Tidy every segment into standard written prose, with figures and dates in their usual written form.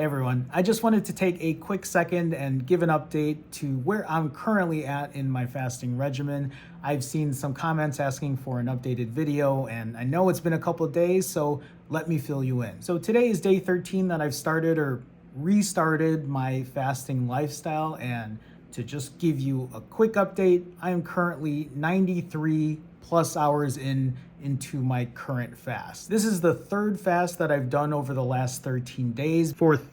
Hey everyone, I just wanted to take a quick second and give an update to where I'm currently at in my fasting regimen. I've seen some comments asking for an updated video, and I know it's been a couple of days, so let me fill you in. So today is day 13 that I've started or restarted my fasting lifestyle, and to just give you a quick update, I am currently 93 plus hours into my current fast. This is the third fast that I've done over the last 13 days. Fourth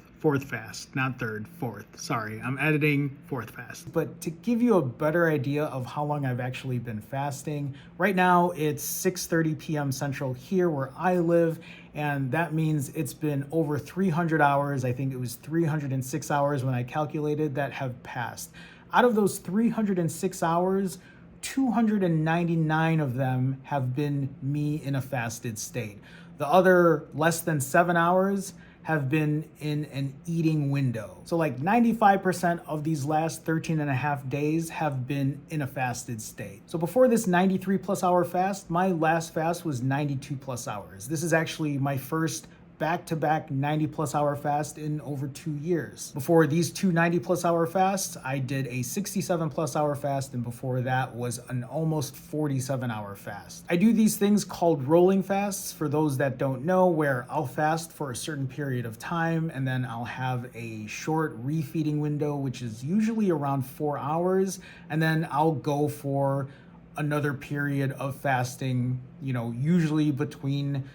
fast, not third, fourth. Sorry, I'm editing fourth fast. But to give you a better idea of how long I've actually been fasting, right now it's 6:30 p.m. Central here where I live, and that means it's been over 300 hours. I think it was 306 hours when I calculated that have passed. Out of those 306 hours, 299 of them have been me in a fasted state. The other less than 7 hours have been in an eating window. So like 95% of these last 13 and a half days have been in a fasted state. So before this 93 plus hour fast, my last fast was 92 plus hours. This is actually my first back-to-back 90 plus hour fast in over 2 years. Before these two 90 plus hour fasts, I did a 67 plus hour fast, and before that was an almost 47 hour fast. I do these things called rolling fasts, for those that don't know, where I'll fast for a certain period of time and then I'll have a short refeeding window, which is usually around 4 hours, and then I'll go for another period of fasting, usually between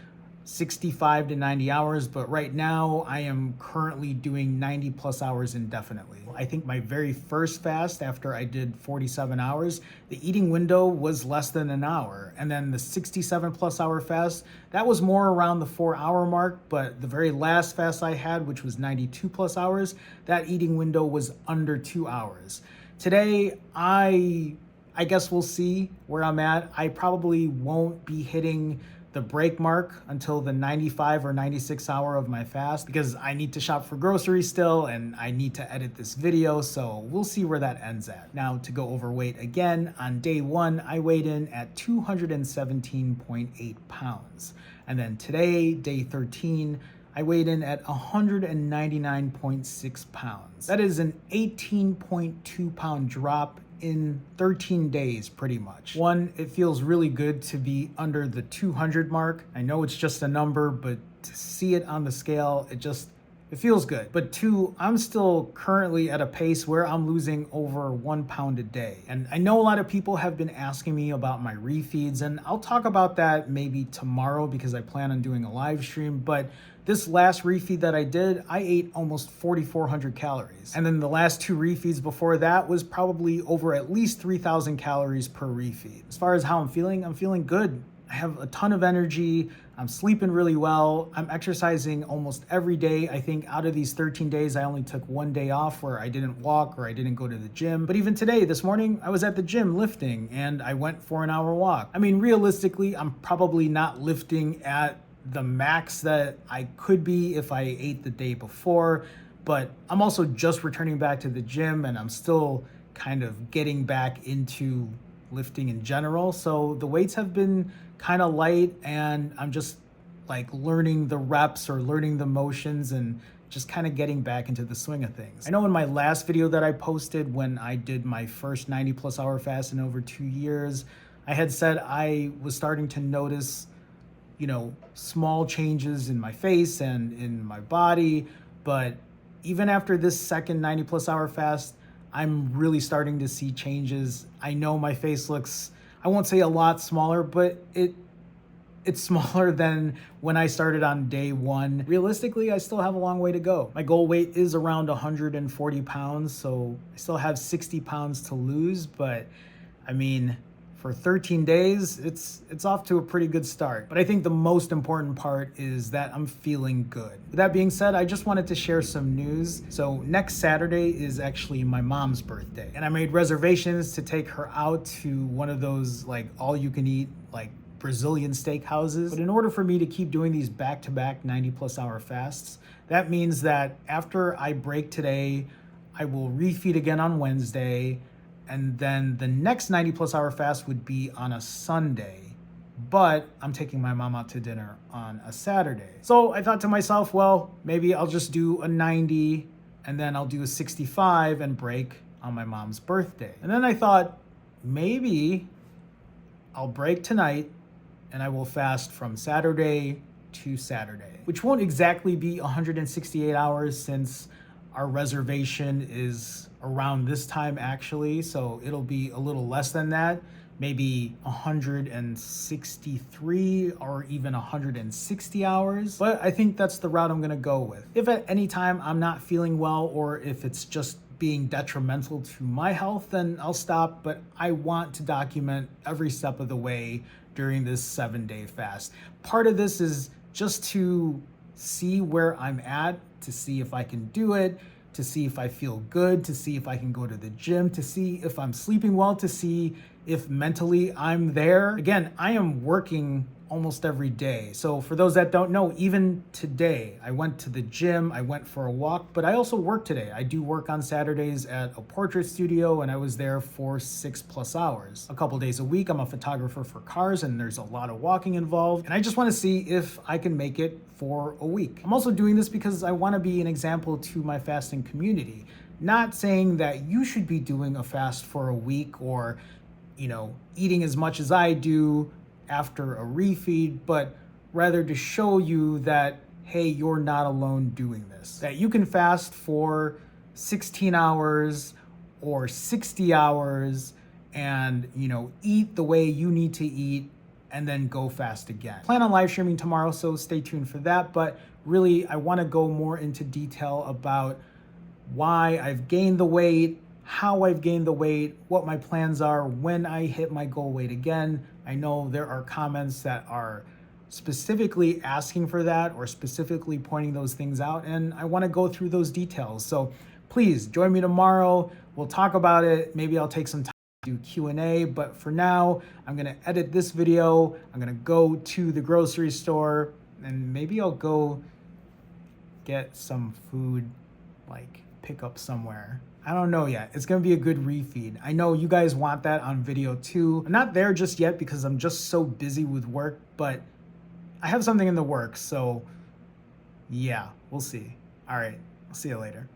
65 to 90 hours, but right now I am currently doing 90 plus hours indefinitely. I think my very first fast after I did 47 hours, the eating window was less than an hour. And then the 67 plus hour fast, that was more around the 4 hour mark, but the very last fast I had, which was 92 plus hours, that eating window was under 2 hours. Today, I guess we'll see where I'm at. I probably won't be hitting the break mark until the 95 or 96 hour of my fast, because I need to shop for groceries still and I need to edit this video, so we'll see where that ends at. Now, to go over weight again, on day one I weighed in at 217.8 pounds, and then today, day 13, I weighed in at 199.6 pounds. That is an 18.2 pound drop in 13 days, pretty much. One, it feels really good to be under the 200 mark. I know it's just a number, but to see it on the scale, it feels good. But two, I'm still currently at a pace where I'm losing over 1 pound a day. And I know a lot of people have been asking me about my refeeds, and I'll talk about that maybe tomorrow because I plan on doing a live stream. But this last refeed that I did, I ate almost 4,400 calories. And then the last two refeeds before that was probably over at least 3,000 calories per refeed. As far as how I'm feeling good. I have a ton of energy. I'm sleeping really well. I'm exercising almost every day. I think out of these 13 days, I only took 1 day off where I didn't walk or I didn't go to the gym. But even today, this morning, I was at the gym lifting and I went for an hour walk. I mean, realistically, I'm probably not lifting at the max that I could be if I ate the day before, but I'm also just returning back to the gym and I'm still kind of getting back into lifting in general. So the weights have been kind of light and I'm just like learning the reps or learning the motions and just kind of getting back into the swing of things. I know in my last video that I posted when I did my first 90 plus hour fast in over 2 years, I had said I was starting to notice small changes in my face and in my body. But even after this second 90 plus hour fast, I'm really starting to see changes. I know my face looks, I won't say a lot smaller, but it's smaller than when I started on day one. Realistically, I still have a long way to go. My goal weight is around 140 pounds, so I still have 60 pounds to lose, but I mean, for 13 days, it's off to a pretty good start. But I think the most important part is that I'm feeling good. With that being said, I just wanted to share some news. So next Saturday is actually my mom's birthday, and I made reservations to take her out to one of those like all you can eat like Brazilian steakhouses. But in order for me to keep doing these back-to-back 90 plus hour fasts, that means that after I break today, I will refeed again on Wednesday, and then the next 90 plus hour fast would be on a Sunday. but I'm taking my mom out to dinner on a Saturday. So I thought to myself, well, maybe I'll just do a 90 and then I'll do a 65 and break on my mom's birthday. And then I thought, maybe I'll break tonight and I will fast from Saturday to Saturday, which won't exactly be 168 hours since our reservation is around this time actually. So it'll be a little less than that, maybe 163 or even 160 hours. But I think that's the route I'm gonna go with. If at any time I'm not feeling well or if it's just being detrimental to my health, then I'll stop. But I want to document every step of the way during this 7-day fast. Part of this is just to see where I'm at, to see if I can do it, to see if I feel good, to see if I can go to the gym, to see if I'm sleeping well, to see if mentally I'm there. Again, I am working almost every day. So for those that don't know, even today, I went to the gym, I went for a walk, but I also work today. I do work on Saturdays at a portrait studio and I was there for 6+ hours. A couple days a week, I'm a photographer for cars and there's a lot of walking involved. And I just wanna see if I can make it for a week. I'm also doing this because I wanna be an example to my fasting community. Not saying that you should be doing a fast for a week or, eating as much as I do after a refeed, but rather to show you that, hey, you're not alone doing this. That you can fast for 16 hours or 60 hours and, eat the way you need to eat and then go fast again. Plan on live streaming tomorrow, so stay tuned for that. But really, I want to go more into detail about why I've gained the weight, how I've gained the weight, what my plans are when I hit my goal weight again. I know there are comments that are specifically asking for that or specifically pointing those things out, and I want to go through those details. So please join me tomorrow. We'll talk about it. Maybe I'll take some time to do Q&A, but for now, I'm going to edit this video. I'm going to go to the grocery store and maybe I'll go get some food, like pick up somewhere. I don't know yet. It's gonna be a good refeed. I know you guys want that on video too. I'm not there just yet because I'm just so busy with work, but I have something in the works, so yeah, we'll see. All right, I'll see you later.